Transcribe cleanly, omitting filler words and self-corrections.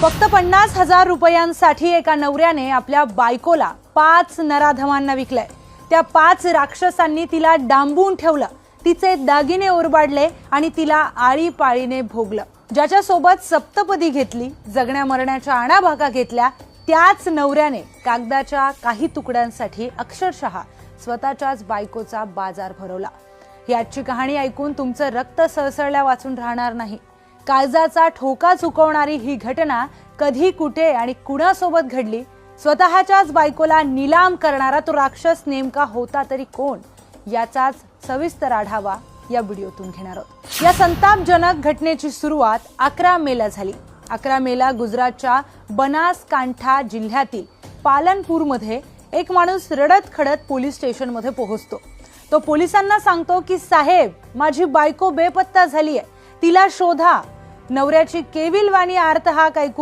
फक्त 50,000 रुपयांसाठी एका नवऱ्याने आपल्या बायकोला 5 नराधमांना विकलंय। त्या 5 राक्षसांनी तिला डांबून ठेवलं, तिचे दागिने ओरबाडले आणि तिला आळीपाळीने भोगलं। ज्याच्या सोबत सप्तपदी घेतली, जगण्या मरण्याच्या आणाभाका घेतल्या, त्याच नवऱ्याने कागदाच्या काही तुकड्यांसाठी अक्षरशः स्वतःच्याच बायकोचा बाजार भरवला। ही आजची कहाणी ऐकून तुमचं रक्त सळसळल्या वाचून राहणार नाही। काळजाचा ठोका चुकवणारी ही घटना कधी, कुठे आणि कुणासोबत घडली? स्वतःच्याच बायकोला नीलाम करणारा तो राक्षस नेमका होता तरी कोण? याचाच सविस्तर आढावा या व्हिडिओतून घेणार आहोत। या संतापजनक घटनेची सुरुवात 11 मेला झाली। 11 मेला गुजरातच्या बनासकांठा जिल्ह्यातील पालनपूरमध्ये एक माणूस रडत खडत पोलीस स्टेशनमध्ये पोहोचतो। तो पोलिसांना सांगतो की साहेब, माझी बायको बेपत्ता झाली आहे, तिला शोधा। नवऱ्याची केविलवाणी आर्तहाक ऐकून